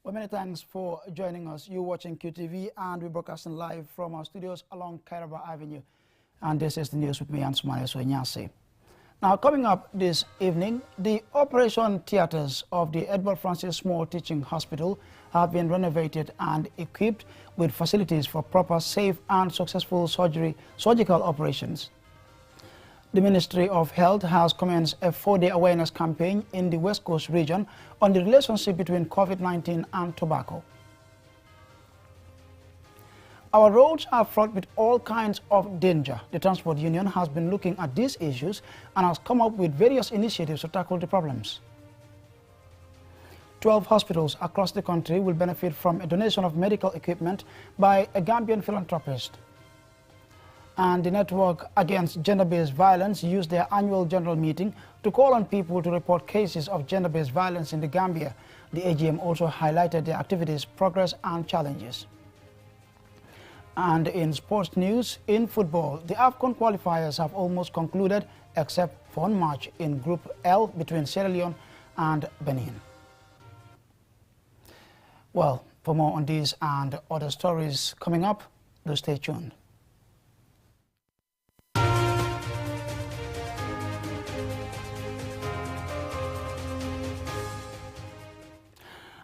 Well, many thanks for joining us. You're watching QTV, and we're broadcasting live from our studios along Kairaba Avenue. And this is the news with me, Ansumane Soinyase. Now, coming up this evening, the operation theaters of the Edward Francis Small Teaching Hospital have been renovated and equipped with facilities for proper, safe, and successful surgical operations. The Ministry of Health has commenced a 4-day awareness campaign in the West Coast region on the relationship between COVID-19 and tobacco. Our roads are fraught with all kinds of danger. The Transport Union has been looking at these issues and has come up with various initiatives to tackle the problems. 12 hospitals across the country will benefit from a donation of medical equipment by a Gambian philanthropist. And the Network Against Gender-Based Violence used their annual general meeting to call on people to report cases of gender-based violence in the Gambia. The AGM also highlighted their activities, progress, and challenges. And in sports news, in football, the AFCON qualifiers have almost concluded except for one match in Group L between Sierra Leone and Benin. Well, for more on these and other stories coming up, do stay tuned.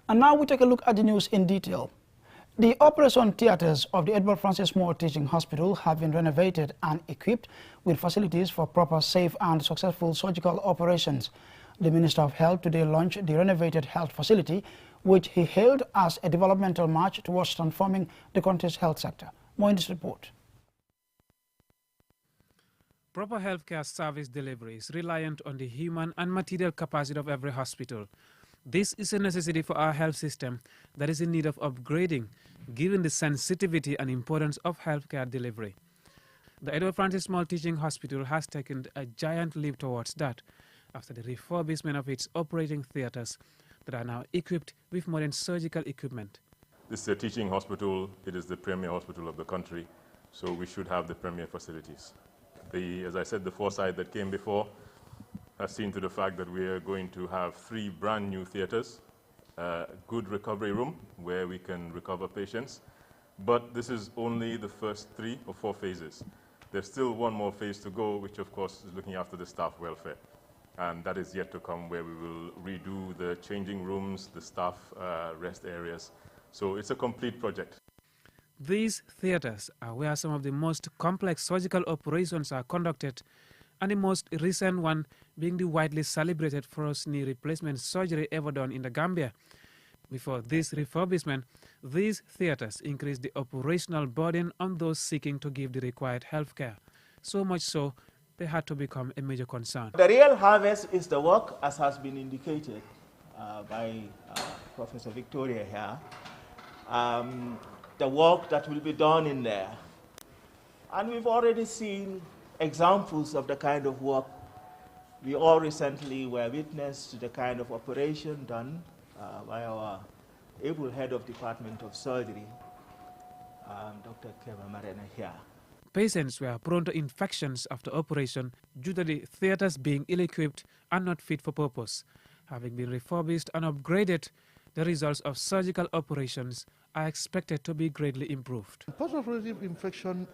And now we take a look at the news in detail. The operation theaters of the Edward Francis Small Teaching Hospital have been renovated and equipped with facilities for proper, safe, and successful surgical operations. The Minister of Health today launched the renovated health facility, which he hailed as a developmental march towards transforming the country's health sector. More in this report. Proper healthcare service delivery is reliant on the human and material capacity of every hospital. This is a necessity for our health system that is in need of upgrading, given the sensitivity and importance of healthcare delivery. The Edward Francis Small Teaching Hospital has taken a giant leap towards that after the refurbishment of its operating theaters that are now equipped with modern surgical equipment. This is a teaching hospital. It is the premier hospital of the country, so we should have the premier facilities. As I said, the foresight that came before has seen to the fact that we are going to have 3 brand new theaters, a good recovery room where we can recover patients, but this is only the first 3 or 4 phases. There's still one more phase to go, which of course is looking after the staff welfare, and that is yet to come, where we will redo the changing rooms, the staff rest areas. So it's a complete project. These theaters are where some of the most complex surgical operations are conducted, and the most recent one being the widely celebrated first knee replacement surgery ever done in the Gambia. Before this refurbishment, these theaters increased the operational burden on those seeking to give the required health care. So much so, they had to become a major concern. The real harvest is the work, as has been indicated by Professor Victoria here, the work that will be done in there. And we've already seen examples of the kind of work. We all recently were witness to the kind of operation done by our able head of Department of Surgery, Dr. Keva Marena here. Patients were prone to infections after operation due to the theaters being ill-equipped and not fit for purpose. Having been refurbished and upgraded, the results of surgical operations are expected to be greatly improved. Post-operative infection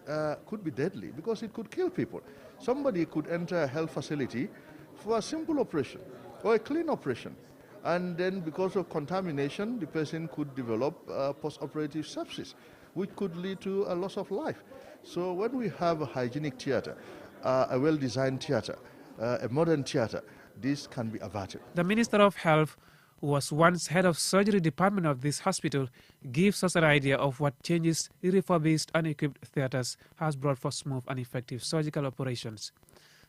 could be deadly because it could kill people. Somebody could enter a health facility for a simple operation or a clean operation, and then because of contamination, the person could develop post-operative sepsis, which could lead to a loss of life. So when we have a hygienic theater, a well-designed theater, a modern theater, this can be averted. The Minister of Health, who was once head of surgery department of this hospital, gives us an idea of what changes the refurbished and equipped theaters has brought for smooth and effective surgical operations.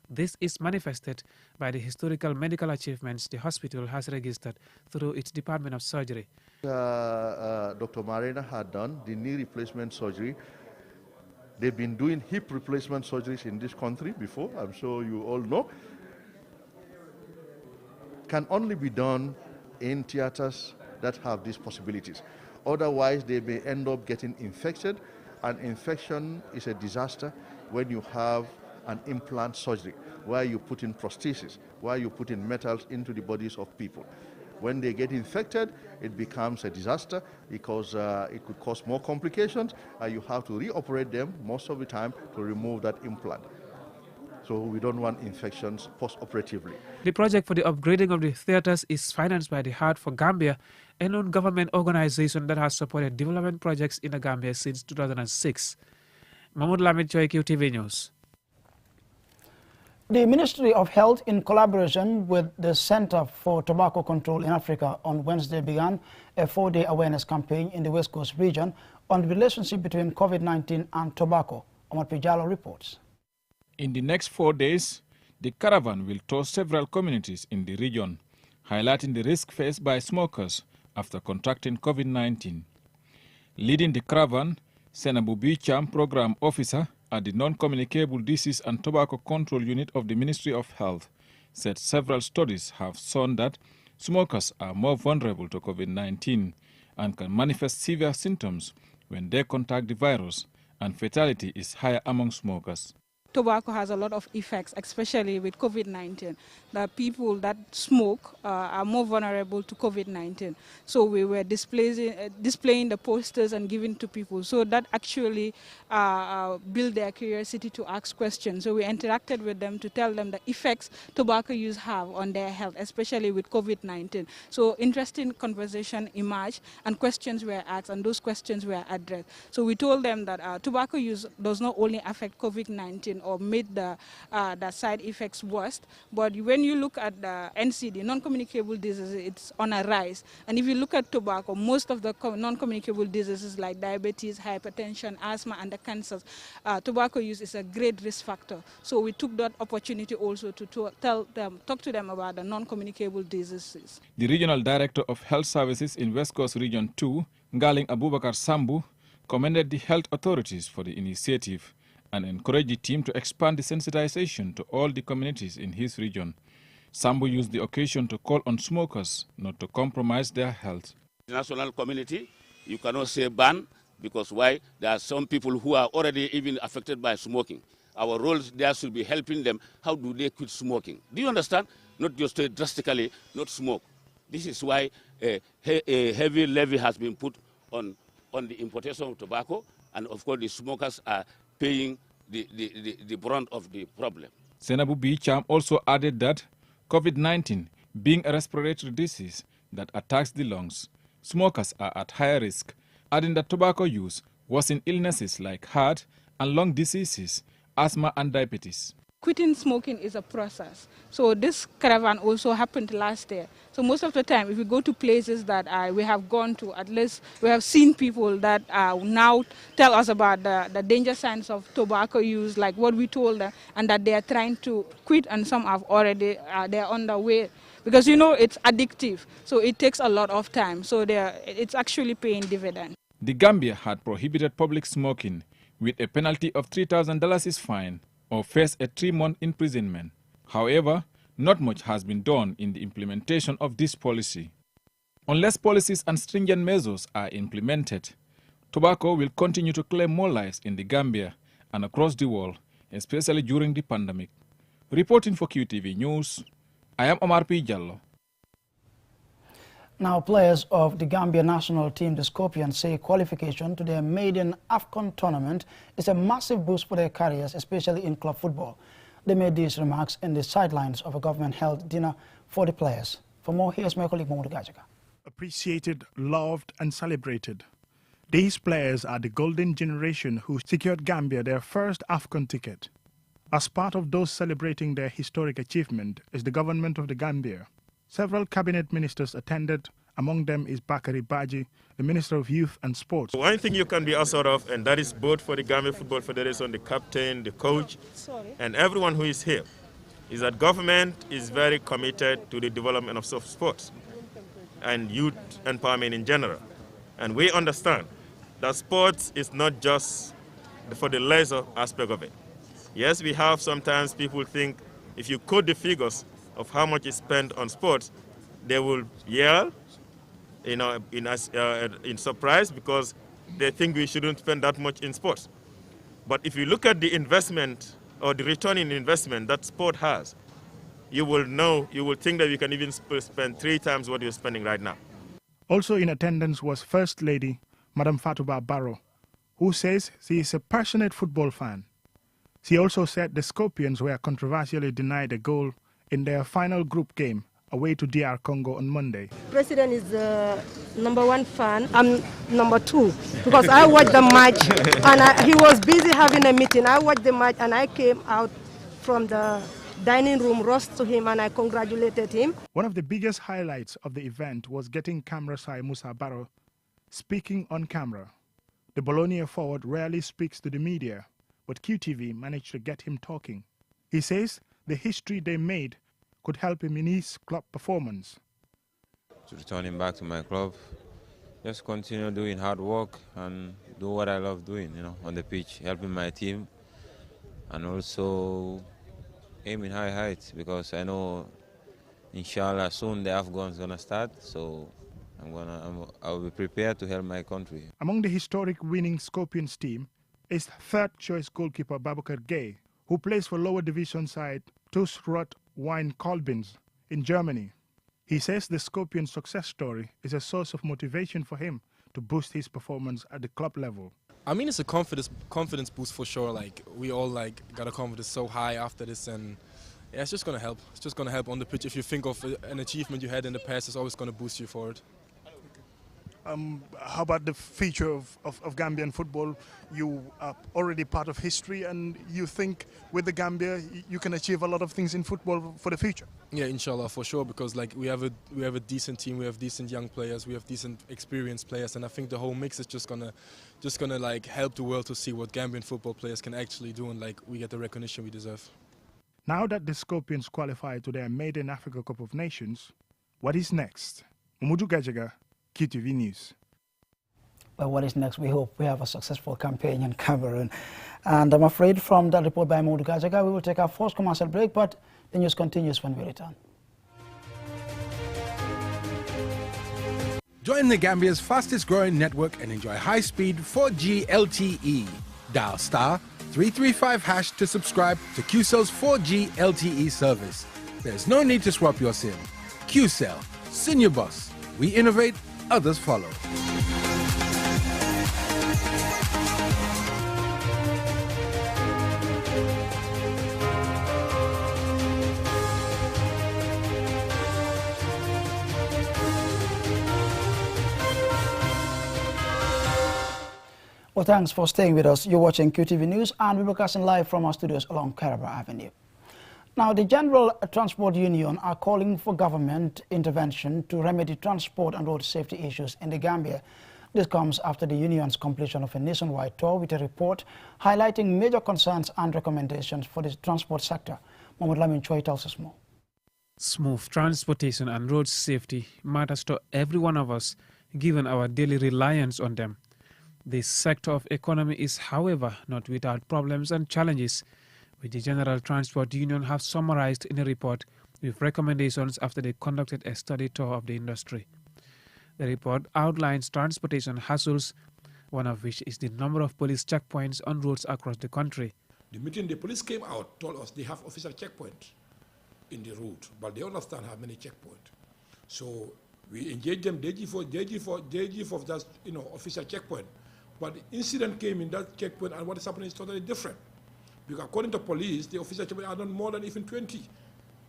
This is manifested by the historical medical achievements the hospital has registered through its Department of Surgery. Dr. Marena had done the knee replacement surgery. They've been doing hip replacement surgeries in this country before, I'm sure you all know. Can only be done in theaters that have these possibilities. Otherwise, they may end up getting infected, and infection is a disaster when you have an implant surgery, where you put in prosthesis, where you put in metals into the bodies of people. When they get infected, it becomes a disaster because it could cause more complications. You have to reoperate them most of the time to remove that implant. So we don't want infections post-operatively. The project for the upgrading of the theatres is financed by the Heart for Gambia, a non-government organization that has supported development projects in the Gambia since 2006. Mahmoud Lamid Choi, QTV News. The Ministry of Health, in collaboration with the Center for Tobacco Control in Africa, on Wednesday began a 4-day awareness campaign in the West Coast region on the relationship between COVID-19 and tobacco. Omar Pijalo reports. In the next 4 days, the caravan will tour several communities in the region, highlighting the risk faced by smokers after contracting COVID-19. Leading the caravan, Senabu Bicham, Program Officer at the Non-Communicable Disease and Tobacco Control Unit of the Ministry of Health, said several studies have shown that smokers are more vulnerable to COVID-19 and can manifest severe symptoms when they contact the virus, and fatality is higher among smokers. Tobacco has a lot of effects, especially with COVID-19. The people that smoke are more vulnerable to COVID-19. So we were displaying the posters and giving to people. So that actually built their curiosity to ask questions. So we interacted with them to tell them the effects tobacco use have on their health, especially with COVID-19. So interesting conversation emerged and questions were asked, and those questions were addressed. So we told them that tobacco use does not only affect COVID-19 or made the side effects worse, but when you look at the NCD, non-communicable diseases, it's on a rise. And if you look at tobacco, most of the non-communicable diseases like diabetes, hypertension, asthma, and the cancers, tobacco use is a great risk factor. So we took that opportunity also to talk to them about the non-communicable diseases. The Regional Director of Health Services in West Coast Region 2, Ngaling Abubakar Sambu, commended the health authorities for the initiative and encouraged the team to expand the sensitization to all the communities in his region. Sambu used the occasion to call on smokers not to compromise their health. The national community, you cannot say ban, because why? There are some people who are already even affected by smoking. Our role there should be helping them. How do they quit smoking? Do you understand? Not just drastically not smoke. This is why a heavy levy has been put on the importation of tobacco, and of course the smokers are paying the brunt of the problem. Senabu Bicham also added that COVID-19 being a respiratory disease that attacks the lungs, smokers are at higher risk, adding that tobacco use worsens illnesses like heart and lung diseases, asthma and diabetes. Quitting smoking is a process. So this caravan also happened last year. So most of the time, if we go to places that we have gone to, at least we have seen people that now tell us about the danger signs of tobacco use, like what we told them, and that they are trying to quit, and some have already, they're on the way. Because, you know, it's addictive, so it takes a lot of time. So it's actually paying dividends. The Gambia had prohibited public smoking with a penalty of $3,000 is fine or face a 3-month imprisonment. However, not much has been done in the implementation of this policy. Unless policies and stringent measures are implemented, tobacco will continue to claim more lives in the Gambia and across the world, especially during the pandemic. Reporting for QTV News, I am Omar P. Jallo. Now, players of the Gambia national team, the Scorpions, say qualification to their maiden AFCON tournament is a massive boost for their careers, especially in club football. They made these remarks in the sidelines of a government-held dinner for the players. For more, here's my colleague Mahmoud Gajaka. Appreciated, loved and celebrated. These players are the golden generation who secured Gambia their first AFCON ticket. As part of those celebrating their historic achievement is the government of the Gambia. Several cabinet ministers attended. Among them is Bakari Baji, the Minister of Youth and Sports. One thing you can be assured of, and that is both for the Gambia Football Federation, the captain, the coach, and everyone who is here, is that government is very committed to the development of soft sports and youth empowerment in general. And we understand that sports is not just for the leisure aspect of it. Yes, we have sometimes people think if you quote the figures of how much is spent on sports, they will yell, in surprise, because they think we shouldn't spend that much in sports. But if you look at the investment or the return in investment that sport has, you will know, you will think that we can even spend 3 times what you're spending right now. Also in attendance was First Lady, Madam Fatouba Barrow, who says she is a passionate football fan. She also said the Scorpions were controversially denied a goal in their final group game away to DR Congo on Monday. President is the #1 fan. I'm #2 because I watched the match and he was busy having a meeting. I watched the match and I came out from the dining room, rushed to him and I congratulated him. One of the biggest highlights of the event was getting camera side Musa Barrow speaking on camera. The Bologna forward rarely speaks to the media, but QTV managed to get him talking. He says the history they made could help him in his club performance. To returning back to my club, just continue doing hard work and do what I love doing, on the pitch, helping my team, and also aiming high heights because I know, inshallah, soon the AFCON is gonna start. So I'll be prepared to help my country. Among the historic winning Scorpions team is third-choice goalkeeper Babakar Gay, who plays for lower division side TuS Wien Kolbins in Germany. He says the Scorpions' success story is a source of motivation for him to boost his performance at the club level. I mean, it's a confidence boost for sure. Like, we all got a confidence so high after this, and yeah, it's just gonna help. It's just gonna help on the pitch. If you think of an achievement you had in the past, it's always gonna boost you forward. How about the future of Gambian football? You are already part of history, and you think with the Gambia you can achieve a lot of things in football for the future. Yeah, inshallah, for sure, because we have a decent team, we have decent young players, we have decent experienced players, and I think the whole mix is just gonna help the world to see what Gambian football players can actually do, and we get the recognition we deserve. Now that the Scorpions qualified to their maiden Africa Cup of Nations, what is next? Mamadou Gajaga, QTV News. Well, what is next? We hope we have a successful campaign in Cameroon. And I'm afraid from that report by Mamadou Gajaga, we will take our first commercial break, but the news continues when we return. Join the Gambia's fastest growing network and enjoy high-speed 4G LTE. Dial *335# to subscribe to QCell's 4G LTE service. There's no need to swap your SIM. QCell, Senior Boss. We innovate, others follow. Well, thanks for staying with us. You're watching QTV News, and we're broadcasting live from our studios along Caraba Avenue. Now, the General Transport Union are calling for government intervention to remedy transport and road safety issues in the Gambia. This comes after the union's completion of a nationwide tour with a report highlighting major concerns and recommendations for the transport sector. Mohamed Lamin Choi tells us more. Smooth transportation and road safety matters to every one of us, given our daily reliance on them. This sector of economy is, however, not without problems and challenges, which the General Transport Union have summarized in a report with recommendations after they conducted a study tour of the industry. The report outlines transportation hassles, one of which is the number of police checkpoints on roads across the country. The meeting, the police came out, told us they have official checkpoints in the route, but they understand how many checkpoints. So we engaged them, DG for just, official checkpoint. But the incident came in that checkpoint, and what is happening is totally different. Because according to police, the official checkpoint are done more than even 20,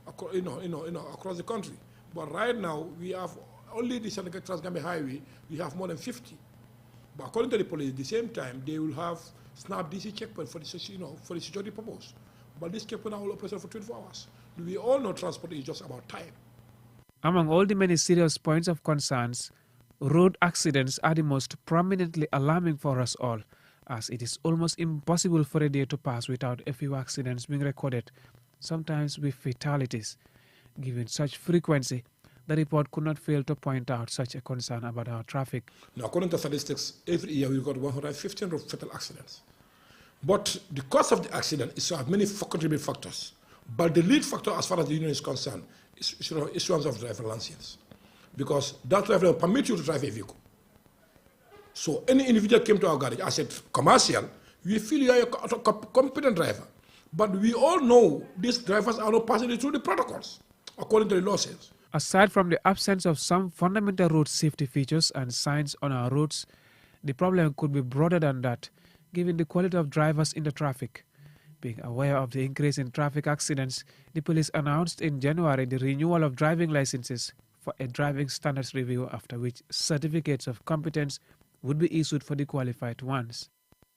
across the country. But right now, we have only the Trans-Gambia Highway, we have more than 50. But according to the police, at the same time, they will have snap DC checkpoint for the, for the security purpose. But this checkpoint are all operational for 24 hours. We all know transport is just about time. Among all the many serious points of concerns, road accidents are the most prominently alarming for us all, as it is almost impossible for a day to pass without a few accidents being recorded, sometimes with fatalities. Given such frequency, the report could not fail to point out such a concern about our traffic. Now, according to statistics, every year we've got 115 fatal accidents. But the cause of the accident is to have many contributing factors. But the lead factor, as far as the union is concerned, is issuance of driver license. Because that driver will permit you to drive a vehicle. So any individual came to our garage, I said, commercial, we feel you are a competent driver. But we all know these drivers are not passing through the protocols, according to the law says. Aside from the absence of some fundamental road safety features and signs on our roads, the problem could be broader than that, given the quality of drivers in the traffic. Being aware of the increase in traffic accidents, the police announced in January the renewal of driving licenses for a driving standards review, after which certificates of competence would be issued for the qualified ones.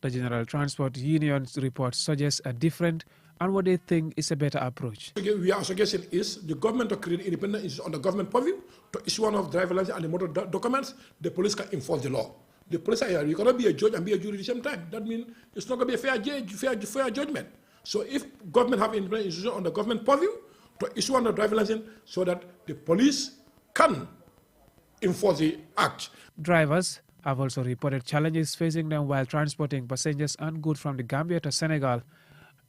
The General Transport Union's report suggests a different and what they think is a better approach. We are suggesting is the government to create independent institutions on the government purview to issue one of driver license and the motor documents. The police can enforce the law. The police are here. You cannot be a judge and be a jury at the same time. That means it's not going to be a fair judgment. So if government have independent institutions on the government purview to issue one of driver license so that the police can enforce the act. Drivers have also reported challenges facing them while transporting passengers and goods from the Gambia to Senegal.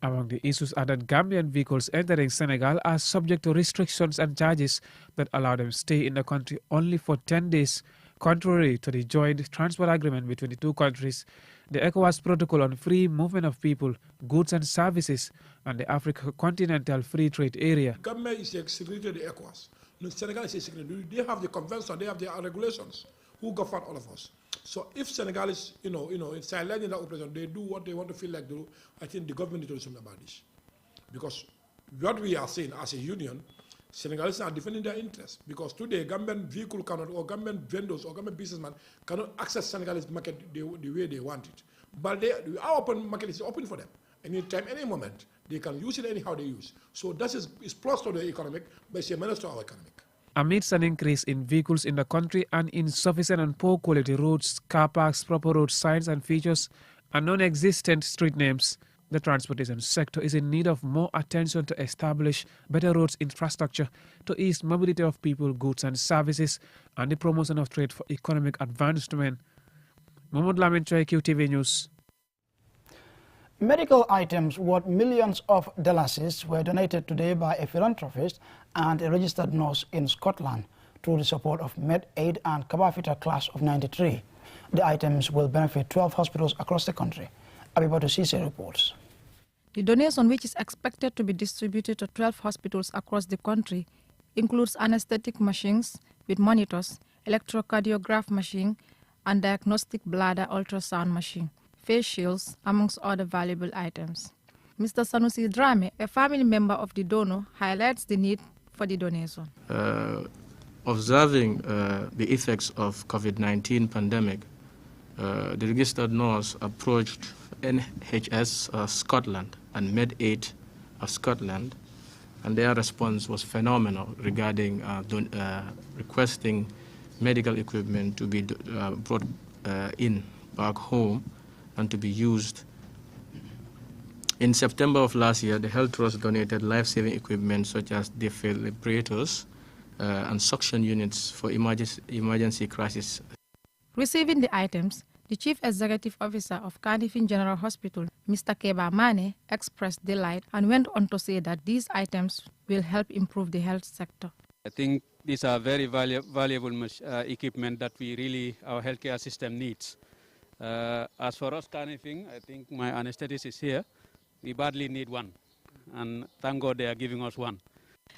Among the issues are that Gambian vehicles entering Senegal are subject to restrictions and charges that allow them to stay in the country only for 10 days, contrary to the joint transport agreement between the two countries, the ECOWAS Protocol on Free Movement of People, Goods and Services, and the Africa Continental Free Trade Area. Gambia is a secretary of the ECOWAS. Senegal is a secretary. They have the convention, they have their regulations who govern all of us. So if Senegal is, in silent in that operation, they do what they want to feel like do, I think the government needs to do something about this. Because what we are saying as a union, Senegalese are defending their interests. Because today, Gambian vehicle cannot, or Gambian vendors, or Gambian businessmen cannot access Senegalese market the way they want it. But our open market is open for them. Anytime, any moment, they can use it anyhow they use. So that is plus to the economic, but it's a menace to our economic. Amidst an increase in vehicles in the country and insufficient and poor quality roads, car parks, proper road signs and features, and non-existent street names, the transportation sector is in need of more attention to establish better roads infrastructure to ease mobility of people, goods and services, and the promotion of trade for economic advancement. Mohamed Lamin Choi, QTV News. Medical items worth millions of dollars were donated today by a philanthropist and a registered nurse in Scotland through the support of MedAid and Kabafita class of 93. The items will benefit 12 hospitals across the country. Abibatu Sise reports. The donation, which is expected to be distributed to 12 hospitals across the country, includes anesthetic machines with monitors, electrocardiograph machine, and diagnostic bladder ultrasound machine, face shields, amongst other valuable items. Mr. Sanusi Drame, a family member of the donor, highlights the need for the donation. Observing the effects of COVID-19 pandemic, the registered nurse approached NHS Scotland and MedAid of Scotland, and their response was phenomenal regarding requesting medical equipment to be brought in back home and to be used. In September of last year, the Health Trust donated life-saving equipment such as defibrillators and suction units for emergency crisis. Receiving the items, the Chief Executive Officer of Cardiff General Hospital, Mr. Keba Mane, expressed delight and went on to say that these items will help improve the health sector. I think these are very valuable equipment that our healthcare system needs. As for us Carnifing, I think my anesthetist is here. We badly need one, and thank God they are giving us one.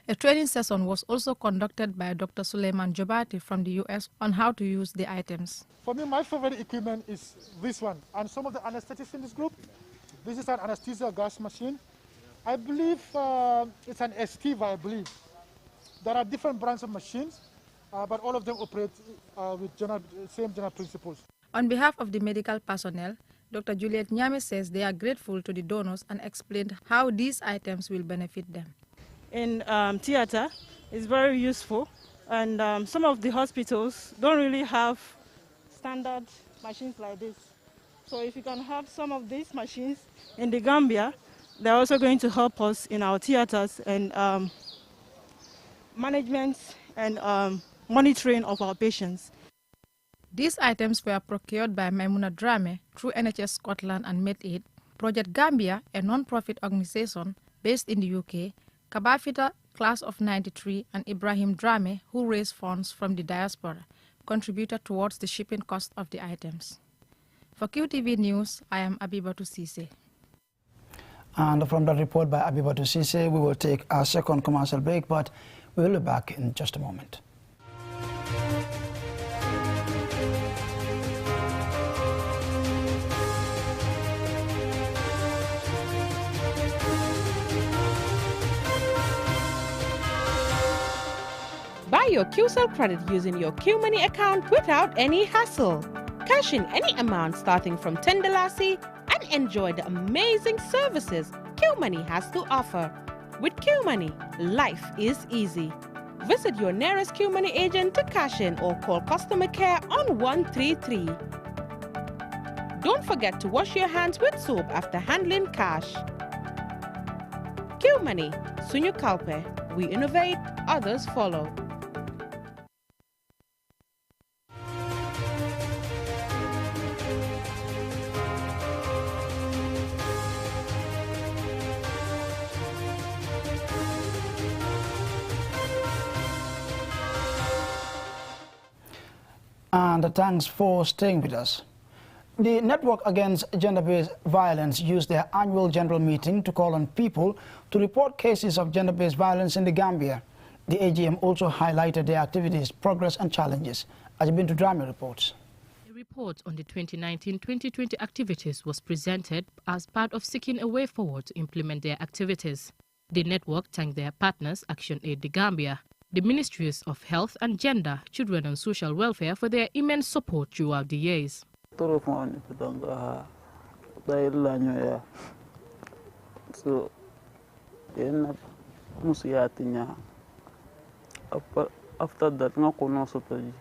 A training session was also conducted by Dr. Suleiman Jobati from the US on how to use the items. For me, my favorite equipment is this one, and some of the anesthetists in this group. This is an anesthesia gas machine. I believe it's an Estiva, I believe. There are different brands of machines, but all of them operate with same general principles. On behalf of the medical personnel, Dr. Juliet Nyame says they are grateful to the donors and explained how these items will benefit them. In theater, it's very useful, and some of the hospitals don't really have standard machines like this. So if you can have some of these machines in the Gambia, they're also going to help us in our theaters and management and monitoring of our patients. These items were procured by Maimuna Drame through NHS Scotland and MedAid, Project Gambia, a non-profit organization based in the UK, Kabafita, class of 93, and Ibrahim Drame, who raised funds from the diaspora, contributed towards the shipping cost of the items. For QTV News, I am Abibatu Sise. And from that report by Abibatu Sise, we will take our second commercial break, but we will be back in just a moment. Buy your QCell credit using your QMoney account without any hassle. Cash in any amount starting from $10 and enjoy the amazing services QMoney has to offer. With QMoney, life is easy. Visit your nearest QMoney agent to cash in or call customer care on 133. Don't forget to wash your hands with soap after handling cash. QMoney, Sunyu Kalpe. We innovate, others follow. And thanks for staying with us. The Network Against Gender-Based Violence used their annual general meeting to call on people to report cases of gender-based violence in the Gambia. The AGM also highlighted their activities, progress and challenges. Ajibintu Drame reports. A report on the 2019-2020 activities was presented as part of seeking a way forward to implement their activities. The network thanked their partners, Action Aid the Gambia, the Ministries of Health and Gender, Children and Social Welfare for their immense support throughout the years. So, after that, no konosotoji.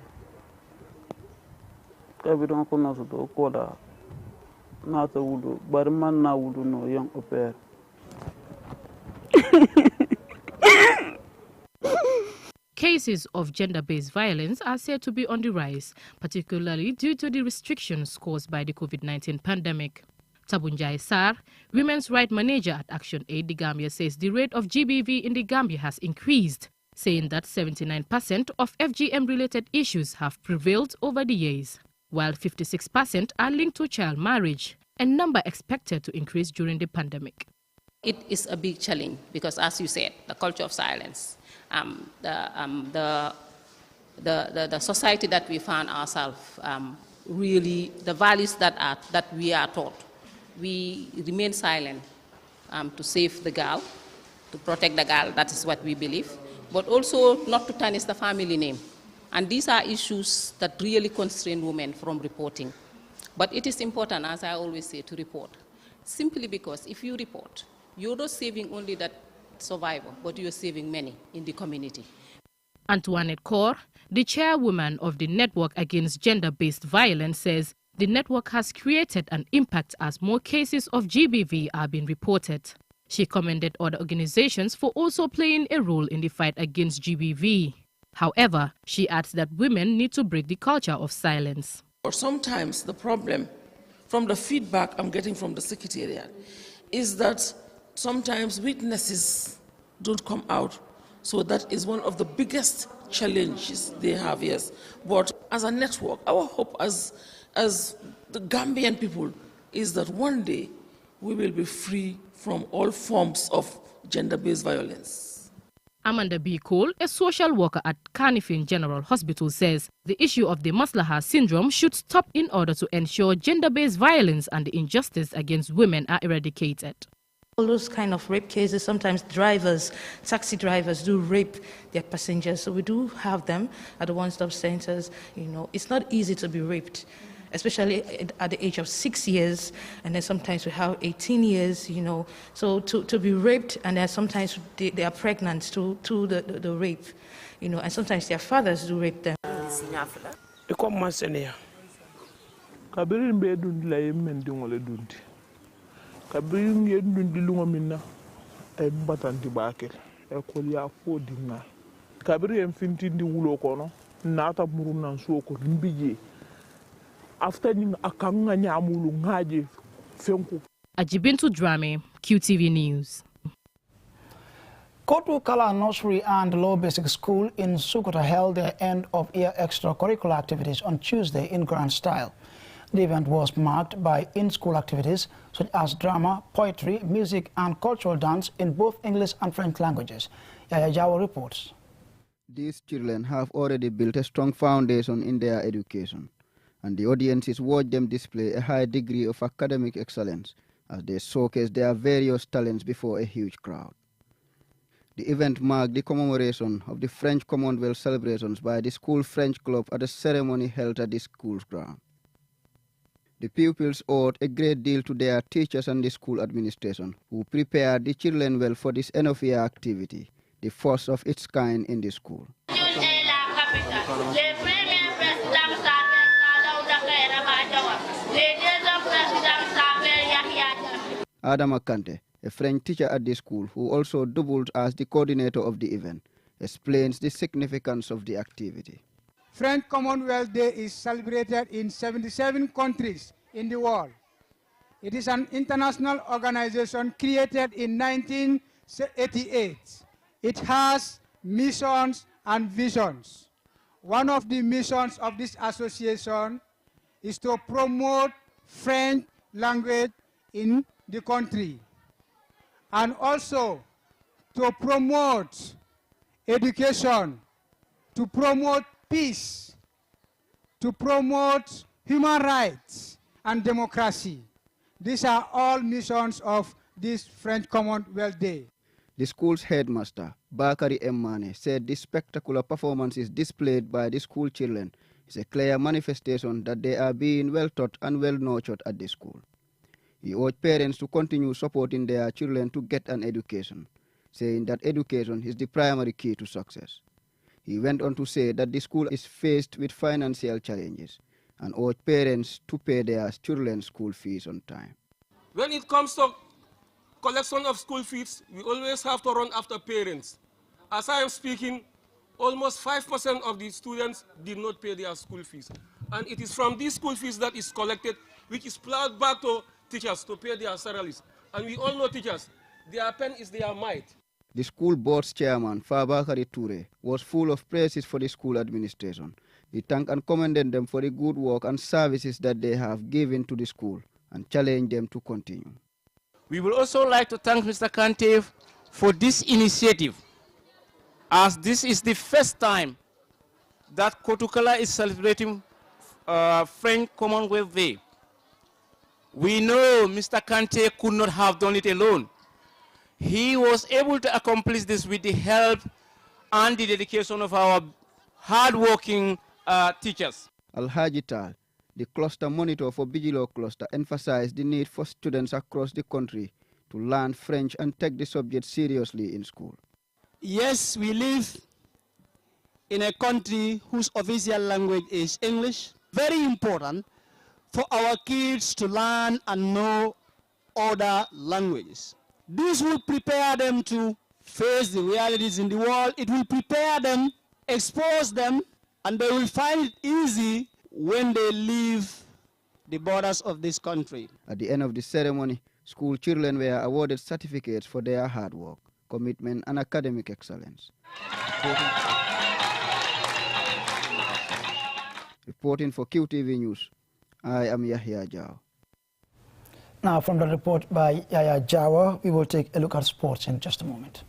Kabidon konosoto koda. Nata wudu, barman na wudu no young opera. Cases of gender-based violence are said to be on the rise, particularly due to the restrictions caused by the COVID-19 pandemic. Tabunjai Sar, Women's Rights Manager at Action Aid the Gambia, says the rate of GBV in the Gambia has increased, saying that 79% of FGM-related issues have prevailed over the years, while 56% are linked to child marriage, a number expected to increase during the pandemic. It is a big challenge because, as you said, the culture of silence, the society that we found ourselves, really the values that we are taught, we remain silent to save the girl, to protect the girl. That is what we believe, but also not to tarnish the family name. And these are issues that really constrain women from reporting. But it is important, as I always say, to report, simply because if you report, you're not saving only that survivor, but you're saving many in the community. Antoinette Kaur, the chairwoman of the Network Against Gender-Based Violence, says the network has created an impact as more cases of GBV are being reported. She commended other organizations for also playing a role in the fight against GBV. However, she adds that women need to break the culture of silence. Sometimes the problem, from the feedback I'm getting from the secretariat, is that sometimes witnesses don't come out. So that is one of the biggest challenges they have, yes. But as a network, our hope as the Gambian people is that one day we will be free from all forms of gender-based violence. Amanda B. Cole, a social worker at Carnifin General Hospital, says the issue of the Maslaha syndrome should stop in order to ensure gender-based violence and the injustice against women are eradicated. All those kind of rape cases, sometimes drivers, taxi drivers do rape their passengers. So we do have them at the one-stop centers. You know, it's not easy to be raped, especially at the age of 6 years, and then sometimes we have 18 years, you know. So to be raped, and then sometimes they are pregnant to the rape, you know, and sometimes their fathers do rape them. Kabring yendundi lunga minna e batanti bakel e kolya fodinga kabri en fintindi wulo kono nata muruna soko mbije after ning akanga nyamulu ngaje fenku. Ajibintu Drame, QTV News. Kotu Kala Nursery and Low Basic School in Sukota held their end-of-year extracurricular activities on Tuesday in grand style. The event was marked by in-school activities such as drama, poetry, music and cultural dance in both English and French languages. Yaya Jawa reports. These children have already built a strong foundation in their education, and the audiences watch them display a high degree of academic excellence as they showcase their various talents before a huge crowd. The event marked the commemoration of the French Commonwealth celebrations by the school French club at a ceremony held at the school's ground. The pupils owed a great deal to their teachers and the school administration, who prepared the children well for this end-of-year activity, the first of its kind in the school. Adama Kante, a French teacher at the school who also doubled as the coordinator of the event, explains the significance of the activity. French Commonwealth Day is celebrated in 77 countries in the world. It is an international organization created in 1988. It has missions and visions. One of the missions of this association is to promote French language in the country, and also to promote education, to promote peace, to promote human rights and democracy. These are all missions of this French Commonwealth Day. The school's headmaster, Bakari Emmane, said the spectacular performances displayed by the school children is a clear manifestation that they are being well taught and well nurtured at the school. He urged parents to continue supporting their children to get an education, saying that education is the primary key to success. He went on to say that the school is faced with financial challenges and urged parents to pay their children's school fees on time. When it comes to collection of school fees, we always have to run after parents. As I am speaking, almost 5% of the students did not pay their school fees. And it is from these school fees that is collected, which is plowed back to teachers to pay their salaries. And we all know teachers, their pen is their might. The school board's chairman, Fabakari Toure, was full of praises for the school administration. He thanked and commended them for the good work and services that they have given to the school and challenged them to continue. We would also like to thank Mr. Kante for this initiative, as this is the first time that Kotukala is celebrating French Commonwealth Day. We know Mr. Kante could not have done it alone. He was able to accomplish this with the help and the dedication of our hard-working teachers. Alhaji Tal, the cluster monitor for Bijilo Cluster, emphasized the need for students across the country to learn French and take the subject seriously in school. Yes, we live in a country whose official language is English. Very important for our kids to learn and know other languages. This will prepare them to face the realities in the world. It will prepare them, expose them, and they will find it easy when they leave the borders of this country. At the end of the ceremony, school children were awarded certificates for their hard work, commitment, and academic excellence. Reporting for QTV News, I am Yahya Jao. Now, from the report by Yaya Jawa, we will take a look at sports in just a moment.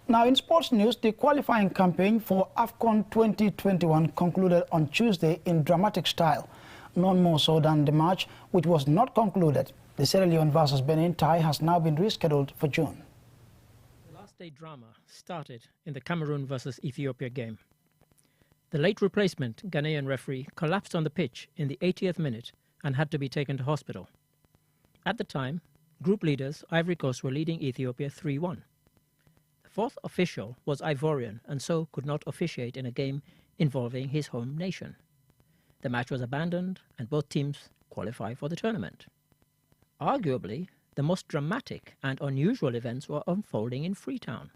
Now, in sports news, the qualifying campaign for AFCON 2021 concluded on Tuesday in dramatic style, none more so than the match, which was not concluded. The Sierra Leone versus Benin tie has now been rescheduled for June. The last day drama started in the Cameroon versus Ethiopia game. The late replacement Ghanaian referee collapsed on the pitch in the 80th minute and had to be taken to hospital. At the time, group leaders Ivory Coast were leading Ethiopia 3-1. The fourth official was Ivorian and so could not officiate in a game involving his home nation. The match was abandoned and both teams qualified for the tournament. Arguably, the most dramatic and unusual events were unfolding in Freetown.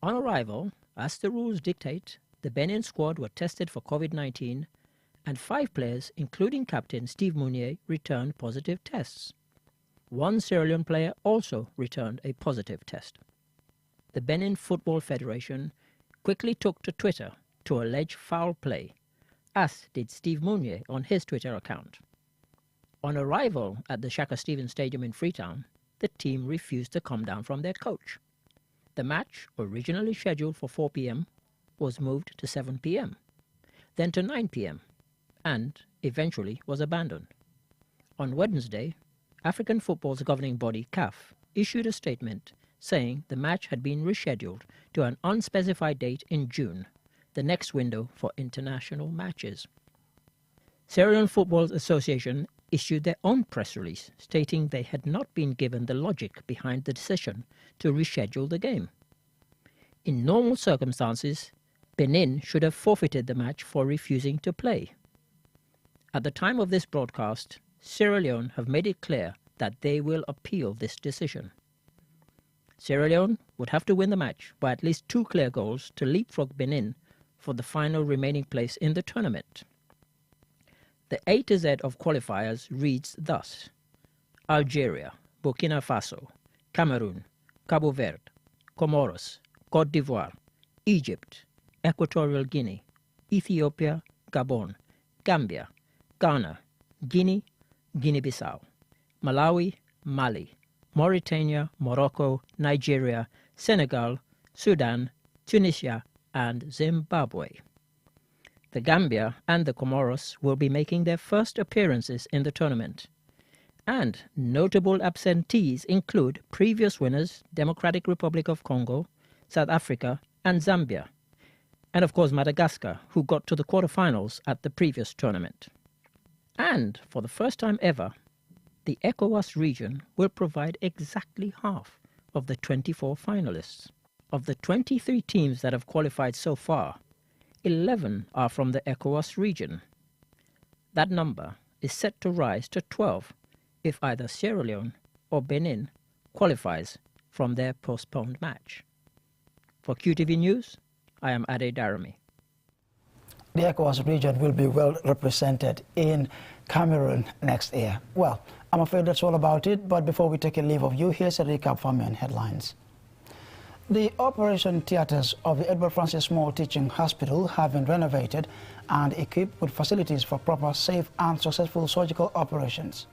On arrival, as the rules dictate, the Benin squad were tested for COVID-19 and 5 players, including captain Steve Mounier, returned positive tests. One Sierra Leone player also returned a positive test. The Benin Football Federation quickly took to Twitter to allege foul play, as did Steve Mounier on his Twitter account. On arrival at the Shaka Stevens Stadium in Freetown, the team refused to come down from their coach. The match, originally scheduled for 4 p.m., was moved to 7 p.m., then to 9 p.m., and eventually was abandoned. On Wednesday, African football's governing body, CAF, issued a statement saying the match had been rescheduled to an unspecified date in June, the next window for international matches. Sierra Leone Football Association issued their own press release stating they had not been given the logic behind the decision to reschedule the game. In normal circumstances, Benin should have forfeited the match for refusing to play. At the time of this broadcast, Sierra Leone have made it clear that they will appeal this decision. Sierra Leone would have to win the match by at least 2 clear goals to leapfrog Benin for the final remaining place in the tournament. The A to Z of qualifiers reads thus: Algeria, Burkina Faso, Cameroon, Cabo Verde, Comoros, Côte d'Ivoire, Egypt, Equatorial Guinea, Ethiopia, Gabon, Gambia, Ghana, Guinea, Guinea-Bissau, Malawi, Mali, Mauritania, Morocco, Nigeria, Senegal, Sudan, Tunisia, and Zimbabwe. The Gambia and the Comoros will be making their first appearances in the tournament. And notable absentees include previous winners Democratic Republic of Congo, South Africa, and Zambia. And of course Madagascar, who got to the quarterfinals at the previous tournament. And for the first time ever, the ECOWAS region will provide exactly half of the 24 finalists. Of the 23 teams that have qualified so far, 11 are from the ECOWAS region. That number is set to rise to 12 if either Sierra Leone or Benin qualifies from their postponed match. For QTV News, I am Ade Darami. The ECOWAS region will be well represented in Cameroon next year. Well, I'm afraid that's all about it, but before we take a leave of you, here's a recap from main headlines. The operation theatres of the Edward Francis Small Teaching Hospital have been renovated and equipped with facilities for proper, safe and successful surgical operations.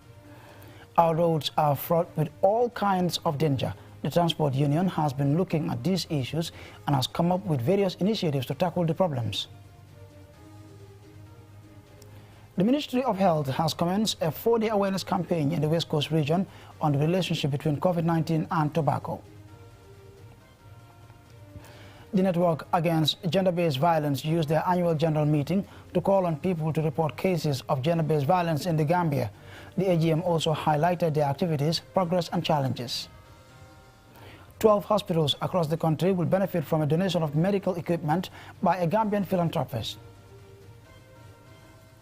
Our roads are fraught with all kinds of danger. The Transport Union has been looking at these issues and has come up with various initiatives to tackle the problems. The Ministry of Health has commenced a 4-day awareness campaign in the West Coast region on the relationship between COVID-19 and tobacco. The Network Against Gender-Based Violence used their annual general meeting to call on people to report cases of gender-based violence in the Gambia. The AGM also highlighted their activities, progress and challenges. 12 hospitals across the country will benefit from a donation of medical equipment by a Gambian philanthropist.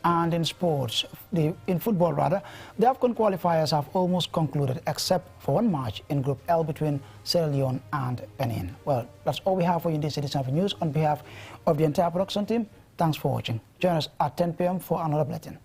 And in sports, in football, the AFCON qualifiers have almost concluded, except for one match in Group L between Sierra Leone and Benin. Well, that's all we have for you in this edition of the news. On behalf of the entire production team, thanks for watching. Join us at 10 p.m. for another bulletin.